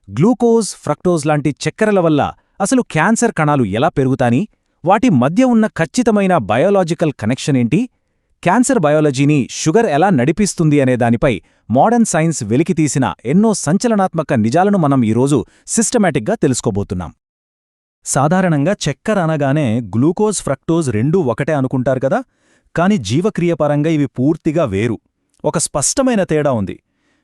Glucose, fructose లాంటి చక్కెరల వల్ల అసలు క్యాన్సర్ కణాలు ఎలా పెరుగుతాని, వాటి మధ్య ఉన్న ఖచ్చితమైన బయోలాజికల్ కనెక్షన్ ఏంటి, క్యాన్సర్ బయాలజీని షుగర్ ఎలా నడిపిస్తుంది అనే దానిపై మోడర్న్ సైన్స్ వెలికితీసిన ఎన్నో సంచలనాత్మక నిజాలను మనం ఈరోజు సిస్టమాటిక్గా తెలుసుకోబోతున్నాం. సాధారణంగా చక్కెర అనగానే గ్లూకోజ్, ఫ్రక్టోజ్ రెండూ ఒకటే అనుకుంటారు కదా. కాని జీవక్రియపరంగా ఇవి పూర్తిగా వేరు. ఒక స్పష్టమైన తేడా ఉంది.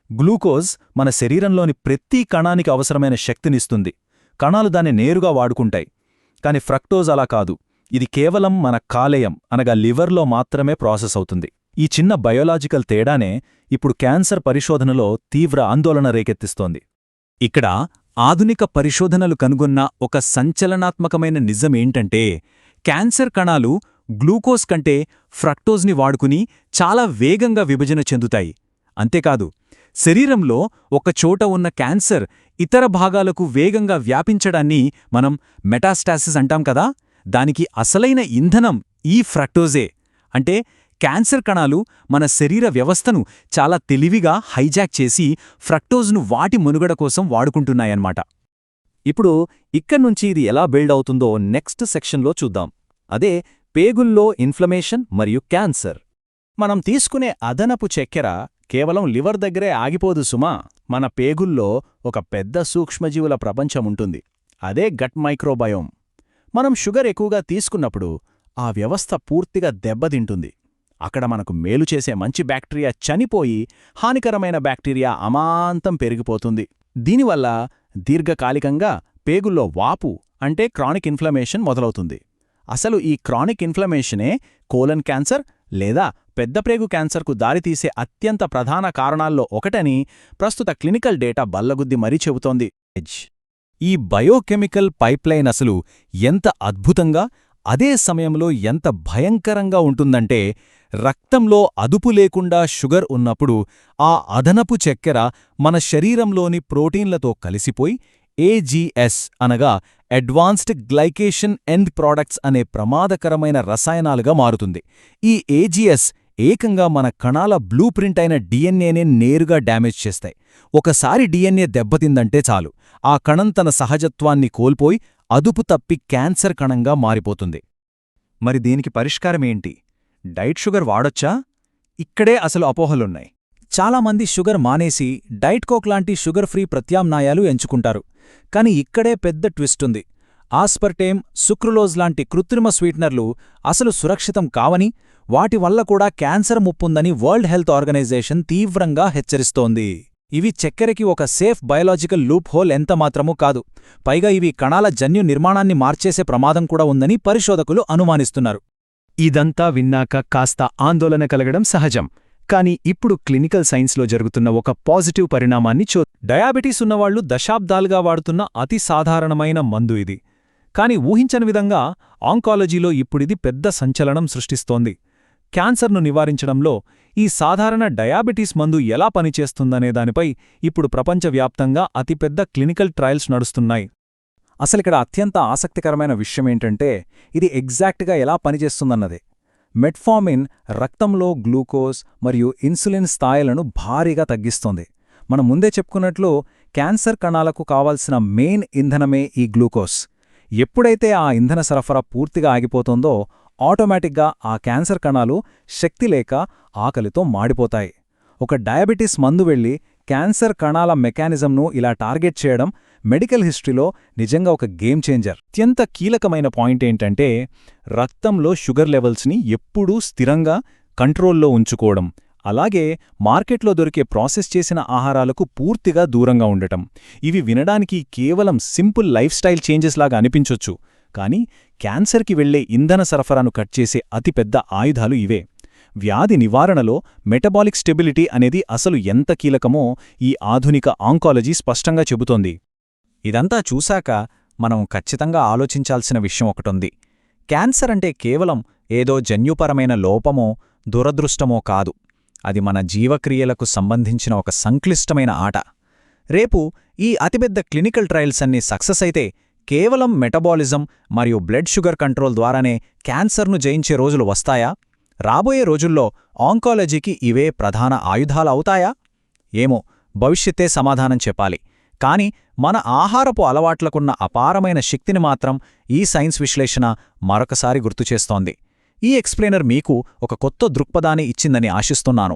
గ్లూకోజ్ మన శరీరంలోని ప్రతి కణానికి అవసరమైన శక్తినిస్తుంది. కణాలు దాన్ని నేరుగా వాడుకుంటాయి. కాని ఫ్రక్టోజ్ అలా కాదు. ఇది కేవలం మన కాలేయం అనగా లివర్లో మాత్రమే ప్రాసెస్ అవుతుంది. ఈ చిన్న బయోలాజికల్ తేడానే ఇప్పుడు క్యాన్సర్ పరిశోధనలో తీవ్ర ఆందోళన రేకెత్తిస్తోంది. ఇక్కడ ఆధునిక పరిశోధనలు కనుగొన్న ఒక సంచలనాత్మకమైన నిజమేంటంటే, క్యాన్సర్ కణాలు గ్లూకోజ్ కంటే ఫ్రక్టోజ్ని వాడుకుని చాలా వేగంగా విభజన చెందుతాయి. అంతేకాదు, శరీరంలో ఒకచోట ఉన్న క్యాన్సర్ ఇతర భాగాలకు వేగంగా వ్యాపించడాన్ని మనం మెటాస్టాసిస్ అంటాం కదా. దానికి అసలైన ఇంధనం ఈ ఫ్రక్టోజే. అంటే క్యాన్సర్ కణాలు మన శరీర వ్యవస్థను చాలా తెలివిగా హైజాక్ చేసి ఫ్రక్టోజ్ను వాటి మనుగడ కోసం వాడుకుంటున్నాయన్నమాట. ఇప్పుడు ఇక్కడ్నుంచి ఇది ఎలా బిల్డ్ అవుతుందో నెక్స్ట్ సెక్షన్లో చూద్దాం. అదే పేగుల్లో ఇన్ఫ్లమేషన్ మరియు క్యాన్సర్. మనం తీసుకునే అదనపు చక్కెర కేవలం లివర్ దగ్గరే ఆగిపోదు సుమా. మన పేగుల్లో ఒక పెద్ద సూక్ష్మజీవుల ప్రపంచముంటుంది. అదే గట్ మైక్రోబయోమ్. మనం షుగర్ ఎక్కువగా తీసుకున్నప్పుడు ఆ వ్యవస్థ పూర్తిగా దెబ్బతింటుంది. అక్కడ మనకు మేలు చేసే మంచి బ్యాక్టీరియా చనిపోయి హానికరమైన బ్యాక్టీరియా అమాంతం పెరిగిపోతుంది. దీనివల్ల దీర్ఘకాలికంగా పేగుల్లో వాపు అంటే క్రానిక్ ఇన్ఫ్లమేషన్ మొదలవుతుంది. అసలు ఈ క్రానిక్ ఇన్ఫ్లమేషనే కోలన్ క్యాన్సర్ లేదా పెద్ద ప్రేగు క్యాన్సర్కు దారితీసే అత్యంత ప్రధాన కారణాల్లో ఒకటని ప్రస్తుత క్లినికల్ డేటా బల్లగుద్ది మరీ చెబుతోంది. ఈ బయోకెమికల్ పైప్లైన్ అసలు ఎంత అద్భుతంగా, అదే సమయంలో ఎంత భయంకరంగా ఉంటుందంటే, రక్తంలో అదుపు లేకుండా షుగర్ ఉన్నప్పుడు ఆ అదనపు చక్కెర మన శరీరంలోని ప్రోటీన్లతో కలిసిపోయి ఏజీఎస్ అనగా అడ్వాన్స్డ్ గ్లైకేషన్ ఎండ్ ప్రోడక్ట్స్ అనే ప్రమాదకరమైన రసాయనాలుగా మారుతుంది. ఈ ఏజీఎస్ ఏకంగా మన కణాల బ్లూ ప్రింట్ అయిన డిఎన్ఏనే నేరుగా డ్యామేజ్ చేస్తాయి. ఒకసారి డిఎన్ఏ దెబ్బతిందంటే చాలు, ఆ కణం తన సహజత్వాన్ని కోల్పోయి అదుపు తప్పి క్యాన్సర్ కణంగా మారిపోతుంది. మరి దీనికి పరిష్కారమేంటి? డైట్ షుగర్ వాడొచ్చా? ఇక్కడే అసలు అపోహలున్నాయి. చాలామంది షుగర్ మానేసి డైట్ కోక్ లాంటి షుగర్ ఫ్రీ ప్రత్యామ్నాయాలు ఎంచుకుంటారు. కాని ఇక్కడే పెద్ద ట్విస్టుంది. ఆస్పర్టేమ్, సుక్రులోజ్ లాంటి కృత్రిమ స్వీట్నర్లు అసలు సురక్షితం కావని, వాటి వల్ల కూడా క్యాన్సర్ ముప్పుందని వరల్డ్ హెల్త్ ఆర్గనైజేషన్ తీవ్రంగా హెచ్చరిస్తోంది. ఇవి చక్కెరకి ఒక సేఫ్ బయోలాజికల్ లూప్ హోల్ ఎంతమాత్రమూ కాదు. పైగా ఇవి కణాల జన్యు నిర్మాణాన్ని మార్చేసే ప్రమాదం కూడా ఉందని పరిశోధకులు అనుమానిస్తున్నారు. ఇదంతా విన్నాక కాస్త ఆందోళన కలగడం సహజం. కాని ఇప్పుడు క్లినికల్ సైన్స్లో జరుగుతున్న ఒక పాజిటివ్ పరిణామాన్ని డయాబెటీస్ ఉన్నవాళ్లు దశాబ్దాలుగా వాడుతున్న అతి సాధారణమైన మందు ఇది. కాని ఊహించని విధంగా ఆంకాలజీలో ఇప్పుడిది పెద్ద సంచలనం సృష్టిస్తోంది. క్యాన్సర్ను నివారించడంలో ఈ సాధారణ డయాబెటీస్ మందు ఎలా పనిచేస్తుందనే దానిపై ఇప్పుడు ప్రపంచవ్యాప్తంగా అతిపెద్ద క్లినికల్ ట్రయల్స్ నడుస్తున్నాయి. అసలిక్కడ అత్యంత ఆసక్తికరమైన విషయమేంటంటే, ఇది ఎగ్జాక్ట్గా ఎలా పనిచేస్తుందన్నదే. మెట్ఫార్మిన్ రక్తంలో గ్లూకోజ్ మరియు ఇన్సులిన్ స్థాయిలను భారీగా తగ్గిస్తోంది. మనం ముందే చెప్పుకున్నట్లు క్యాన్సర్ కణాలకు కావాల్సిన మెయిన్ ఇంధనమే ఈ గ్లూకోజ్. ఎప్పుడైతే ఆ ఇంధన సరఫరా పూర్తిగా ఆగిపోతుందో ఆటోమేటిక్గా ఆ క్యాన్సర్ కణాలు శక్తి లేక ఆకలితో మాడిపోతాయి. ఒక డయాబెటీస్ మందు వెళ్లి క్యాన్సర్ కణాల మెకానిజంను ఇలా టార్గెట్ చేయడం మెడికల్ హిస్టరీలో నిజంగా ఒక గేమ్ చేంజర్. అత్యంత కీలకమైన పాయింట్ ఏంటంటే, రక్తంలో షుగర్ లెవెల్స్ని ఎప్పుడూ స్థిరంగా కంట్రోల్లో ఉంచుకోవడం, అలాగే మార్కెట్లో దొరికే ప్రాసెస్ చేసిన ఆహారాలకు పూర్తిగా దూరంగా ఉండటం. ఇవి వినడానికి కేవలం సింపుల్ లైఫ్ స్టైల్ చేంజెస్ లాగా అనిపించొచ్చు, కానీ క్యాన్సర్కి వెళ్లే ఇంధన సరఫరాను కట్ చేసే అతిపెద్ద ఆయుధాలు ఇవే. వ్యాధి నివారణలో మెటబాలిక్ స్టెబిలిటీ అనేది అసలు ఎంత కీలకమో ఈ ఆధునిక ఆంకాలజీ స్పష్టంగా చెబుతోంది. ఇదంతా చూశాక మనం ఖచ్చితంగా ఆలోచించాల్సిన విషయం ఒకటుంది. క్యాన్సర్ అంటే కేవలం ఏదో జన్యుపరమైన లోపమో దురదృష్టమో కాదు. అది మన జీవక్రియలకు సంబంధించిన ఒక సంక్లిష్టమైన ఆట. రేపు ఈ అతిపెద్ద క్లినికల్ ట్రయల్స్ అన్నీ సక్సెస్ అయితే కేవలం మెటబాలిజం మరియు బ్లడ్ షుగర్ కంట్రోల్ ద్వారానే క్యాన్సర్ను జయించే రోజులు వస్తాయా? రాబోయే రోజుల్లో ఆంకాలజీకి ఇవే ప్రధాన ఆయుధాలవుతాయా? ఏమో, భవిష్యత్తే సమాధానం చెప్పాలి. కాని మన ఆహారపు అలవాట్లకున్న అపారమైన శక్తిని మాత్రం ఈ సైన్స్ విశ్లేషణ మరొకసారి గుర్తుచేస్తోంది. ఈ ఎక్స్ప్లెయినర్ మీకు ఒక కొత్త దృక్పథాన్ని ఇచ్చిందని ఆశిస్తున్నాను.